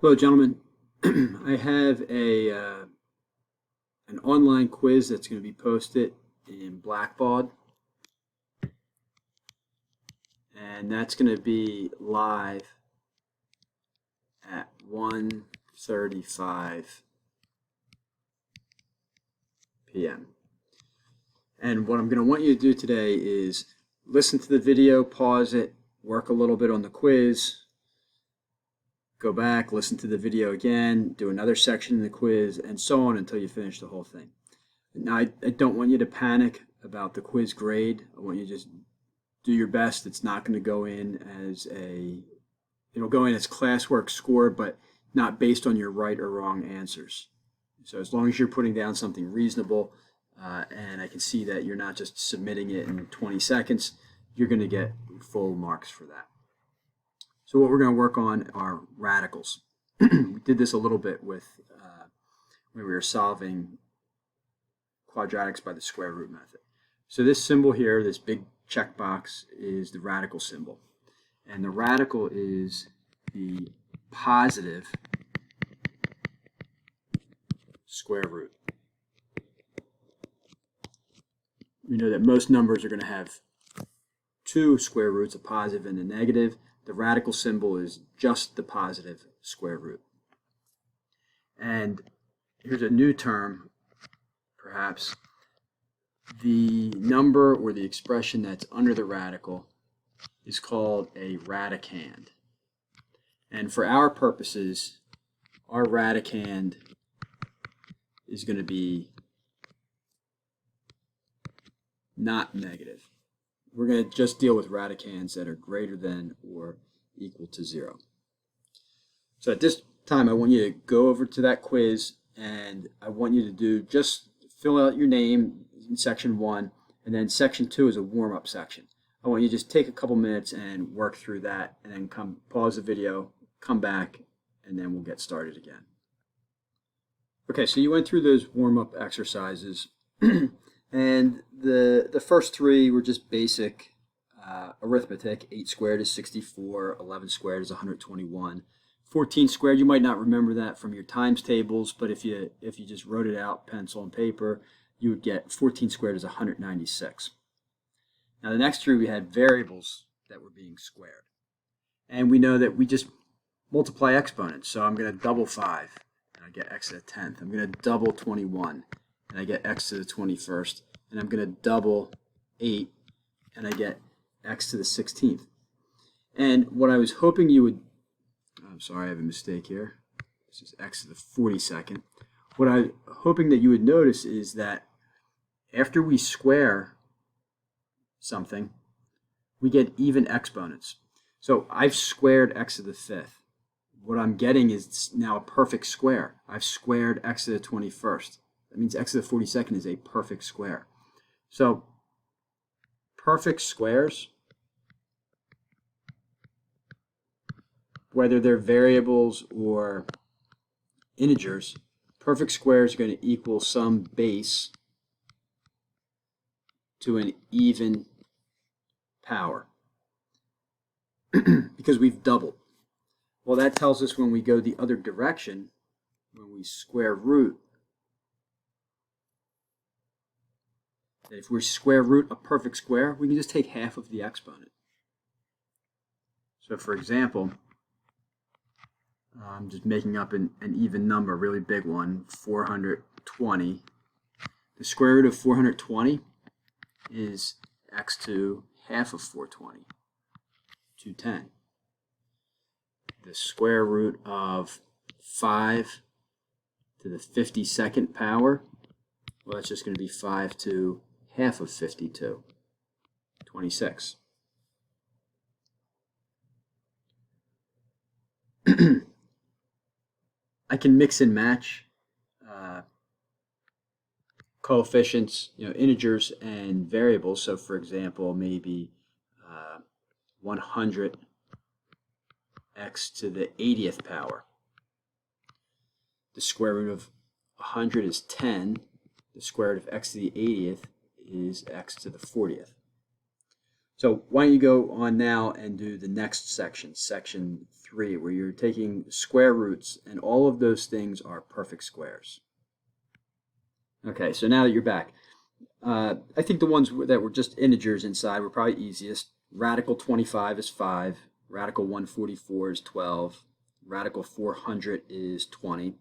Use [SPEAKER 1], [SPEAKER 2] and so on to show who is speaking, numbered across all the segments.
[SPEAKER 1] Hello, gentlemen. I have an online quiz that's going to be posted in Blackbaud, and that's going to be live at 1:35 p.m. And what I'm going to want you to do today is listen to the video, pause it, work a little bit on the quiz, go back, listen to the video again, do another section in the quiz, and so on until you finish the whole thing. Now, I don't want you to panic about the quiz grade. I want you to just do your best. It's not going to go in as it'll go in as classwork score, but not based on your right or wrong answers. So as long as you're putting down something reasonable, and I can see that you're not just submitting it in 20 seconds, you're going to get full marks for that. So what we're going to work on are radicals. We did this a little bit with when we were solving quadratics by the square root method. So this symbol here, this big checkbox, is the radical symbol. And the radical is the positive square root. We know that most numbers are going to have two square roots, a positive and a negative. The radical symbol is just the positive square root. And here's a new term, perhaps. The number or the expression that's under the radical is called a radicand. And for our purposes, our radicand is going to be not negative. We're going to just deal with radicands that are greater than or equal to 0. So at this time, I want you to go over to that quiz, and I want you to just fill out your name in section 1, and then section 2 is a warm-up section. I want you to just take a couple minutes and work through that, and then pause the video, come back, and then we'll get started again. Okay, so you went through those warm-up exercises. And the first three were just basic arithmetic. 8 squared is 64, 11 squared is 121. 14 squared, you might not remember that from your times tables, but if you just wrote it out, pencil and paper, you would get 14 squared is 196. Now the next three, we had variables that were being squared. And we know that we just multiply exponents. So I'm going to double 5, and I get x to the 10th. I'm going to double 21, and I get x to the 21st, and I'm going to double 8, and I get x to the 16th. And what I was hoping you would, I'm sorry, I have a mistake here. This is x to the 42nd. What I'm hoping that you would notice is that after we square something, we get even exponents. So I've squared x to the 5th. What I'm getting is now a perfect square. I've squared x to the 21st. That means x to the 42nd is a perfect square. So perfect squares, whether they're variables or integers, perfect squares are going to equal some base to an even power because we've doubled. Well, that tells us when we go the other direction, when we square root, that if we square root a perfect square, we can just take half of the exponent. So for example, I'm just making up an even number, a really big one, 420. The square root of 420 is x to half of 420, 210. The square root of 5 to the 52nd power, well, that's just going to be 5 to half of 52, 26. I can mix and match coefficients, integers and variables. So for example, maybe 100 x to the 80th power. The square root of 100 is 10. The square root of x to the 80th is x to the 40th. So why don't you go on now and do the next section, section 3, where you're taking square roots, and all of those things are perfect squares. Okay, so now that you're back, I think the ones that were just integers inside were probably easiest. Radical 25 is 5, radical 144 is 12, radical 400 is 20.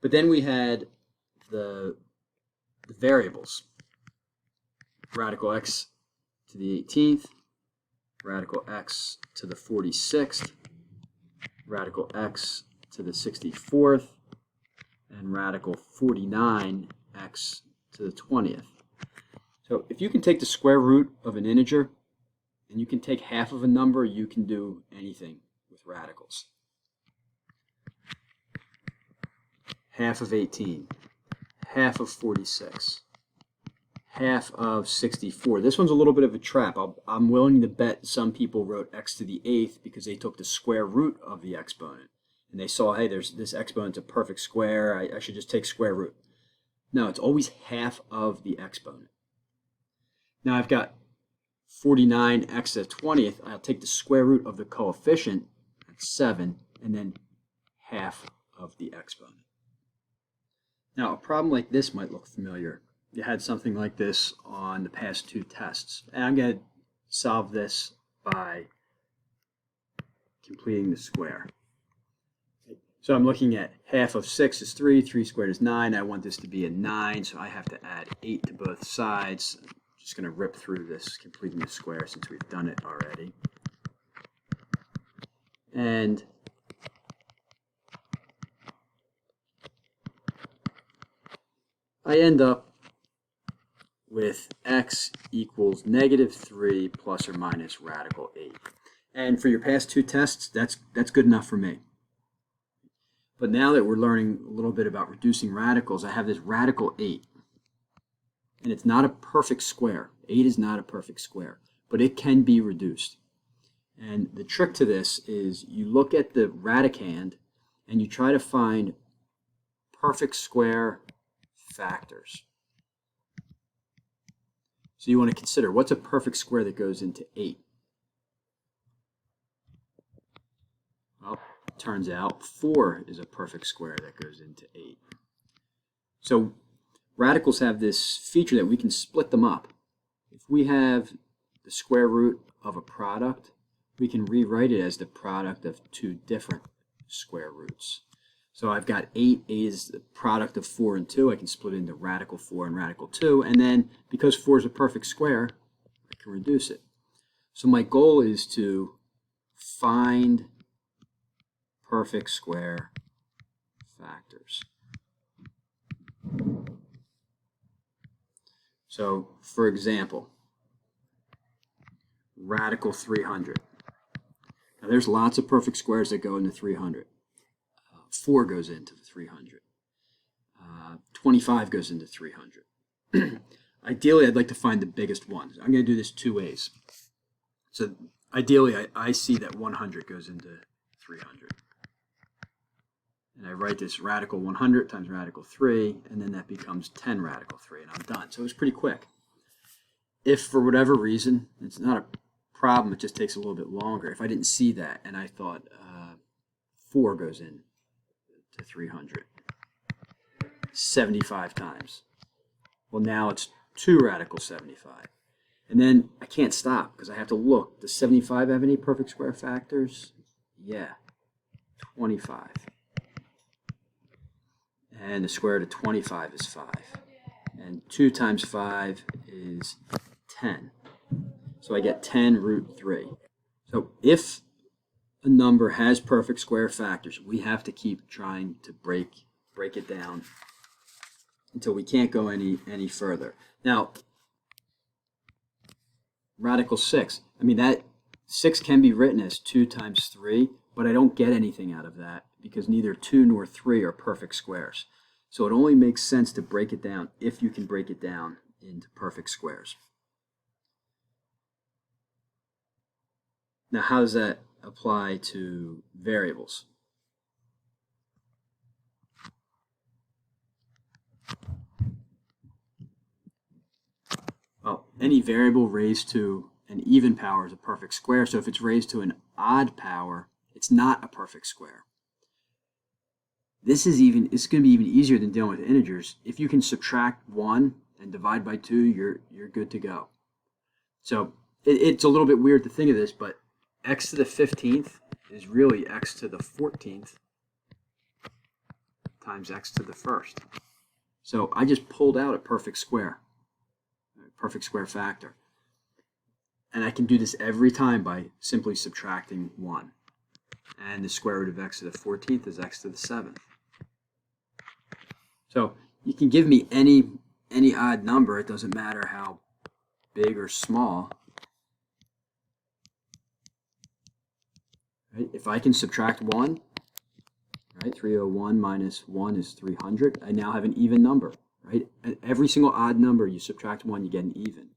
[SPEAKER 1] But then we had the variables. Radical x to the 18th, radical x to the 46th, radical x to the 64th, and radical 49x to the 20th. So if you can take the square root of an integer and you can take half of a number, you can do anything with radicals. Half of 18, half of 46, half of 64. This one's a little bit of a trap. I'm willing to bet some people wrote x to the 8th because they took the square root of the exponent. And they saw, hey, there's this exponent's a perfect square. I should just take square root. No, it's always half of the exponent. Now I've got 49x to the 20th. I'll take the square root of the coefficient, that's 7, and then half of the exponent. Now a problem like this might look familiar. You had something like this on the past 2 tests. And I'm going to solve this by completing the square. So I'm looking at half of 6 is 3, 3 squared is 9. I want this to be a 9, so I have to add 8 to both sides. I'm just going to rip through this, completing the square since we've done it already. And I end up with x equals -3 plus or minus radical 8. And for your past 2 tests, that's good enough for me. But now that we're learning a little bit about reducing radicals, I have this radical 8. And it's not a perfect square. 8 is not a perfect square, but it can be reduced. And the trick to this is you look at the radicand and you try to find perfect square factors. So you want to consider, what's a perfect square that goes into 8? Well, it turns out 4 is a perfect square that goes into 8. So radicals have this feature that we can split them up. If we have the square root of a product, we can rewrite it as the product of 2 different square roots. So I've got 8. 8 is the product of 4 and 2. I can split it into radical 4 and radical 2. And then because 4 is a perfect square, I can reduce it. So my goal is to find perfect square factors. So for example, radical 300. Now there's lots of perfect squares that go into 300. 4 goes into the 300. 25 goes into 300. Ideally, I'd like to find the biggest ones. I'm going to do this 2 ways. So ideally, I see that 100 goes into 300. And I write this radical 100 times radical 3, and then that becomes 10 radical 3, and I'm done. So it's pretty quick. If for whatever reason, it's not a problem, it just takes a little bit longer. If I didn't see that and I thought 4 goes in to 300 75 times, well, now it's 2 radical 75. And then I can't stop because I have to look. Does 75 have any perfect square factors? Yeah, 25. And the square root of 25 is 5. And 2 times 5 is 10. So I get 10 root 3. So if a number has perfect square factors, we have to keep trying to break it down until we can't go any further. Now, radical 6. I mean, that 6 can be written as 2 times 3, but I don't get anything out of that because neither 2 nor 3 are perfect squares. So it only makes sense to break it down if you can break it down into perfect squares. Now, how does that apply to variables? Well, any variable raised to an even power is a perfect square. So if it's raised to an odd power, it's not a perfect square. It's going to be even easier than dealing with integers. If you can subtract 1 and divide by 2, you're good to go. So it's a little bit weird to think of this, but x to the 15th is really x to the 14th times x to the 1st. So I just pulled out a perfect square factor. And I can do this every time by simply subtracting 1. And the square root of x to the 14th is x to the 7th. So you can give me any odd number. It doesn't matter how big or small. Right? If I can subtract 1, right? 301 minus 1 is 300. I now have an even number. Right? At every single odd number, you subtract 1, you get an even.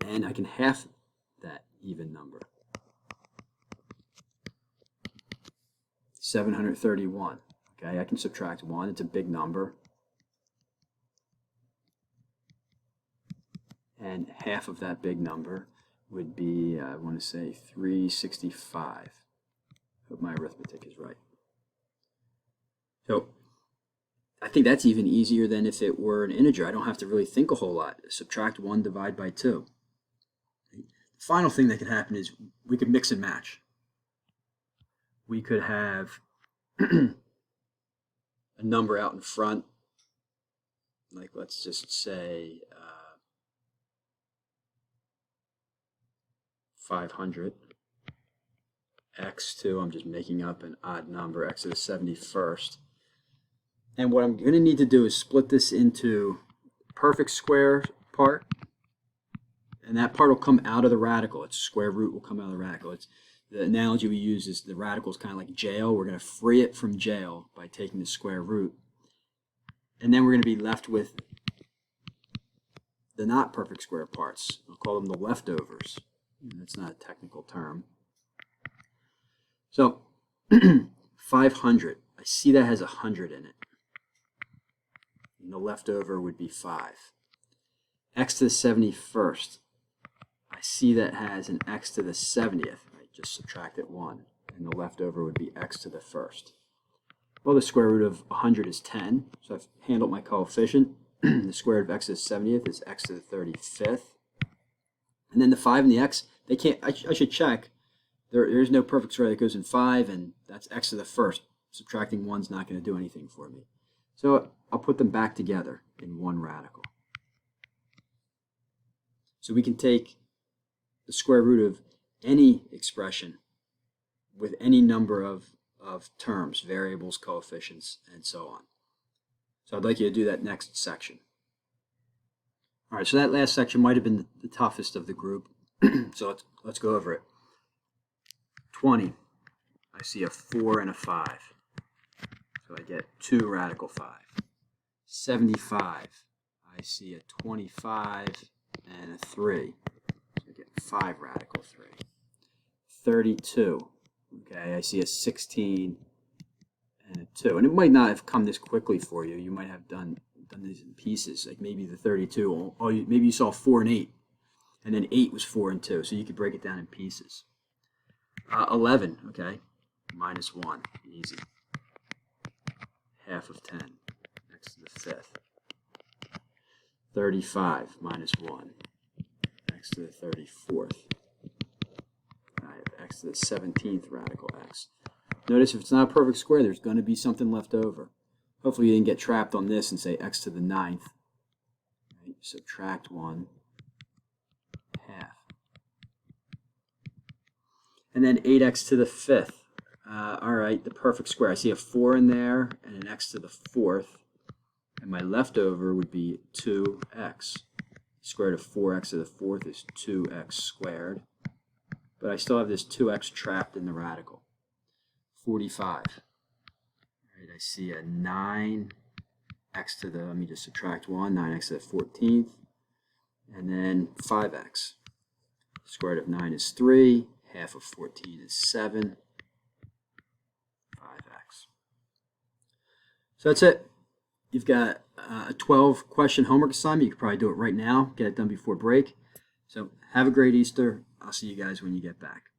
[SPEAKER 1] And I can half that even number. 731. Okay, I can subtract 1. It's a big number. And half of that big number would be, I want to say, 365. Hope my arithmetic is right. So I think that's even easier than if it were an integer. I don't have to really think a whole lot. Subtract 1, divide by 2. The final thing that could happen is we could mix and match. We could have a number out in front, like let's just say 500. X to, I'm just making up an odd number, x to the 71st. And what I'm going to need to do is split this into perfect square part, and that part will come out of the radical. Its square root will come out of the radical. The analogy we use is the radical is kind of like jail. We're going to free it from jail by taking the square root. And then we're going to be left with the not perfect square parts. I'll call them the leftovers. That's not a technical term. So 500, I see that has 100 in it. And the leftover would be 5. X to the 71st, I see that has an x to the 70th. I just subtracted 1, and the leftover would be x to the 1st. Well, the square root of 100 is 10, so I've handled my coefficient. The square root of x to the 70th is x to the 35th. And then the 5 and the x, they can't, I should check. There is no perfect square that goes in 5, and that's x to the 1st. Subtracting 1 is not going to do anything for me. So I'll put them back together in one radical. So we can take the square root of any expression with any number of terms, variables, coefficients, and so on. So I'd like you to do that next section. All right, so that last section might have been the toughest of the group. So let's go over it. 20, I see a 4 and a 5. So I get 2 radical 5. 75, I see a 25 and a 3. So I get 5 radical 3. 32, okay, I see a 16 and a 2. And it might not have come this quickly for you. You might have done these in pieces, like maybe the 32, maybe you saw 4 and 8, and then 8 was 4 and 2, so you could break it down in pieces. 11, okay, minus 1, easy. Half of 10, x to the 5th. 35 minus 1, x to the 34th. I have x to the 17th radical x. Notice if it's not a perfect square, there's going to be something left over. Hopefully you didn't get trapped on this and say x to the 9th. Right? Subtract 1, half. And then 8x to the 5th. All right, the perfect square. I see a 4 in there and an x to the 4th. And my leftover would be 2x. Square root of 4x to the 4th is 2x squared. But I still have this 2x trapped in the radical. 45. I see a 9x to the, let me just subtract 1, 9x to the 14th, and then 5x. Square root of 9 is 3, half of 14 is 7, 5x. So that's it. You've got a 12-question homework assignment. You could probably do it right now, get it done before break. So have a great Easter. I'll see you guys when you get back.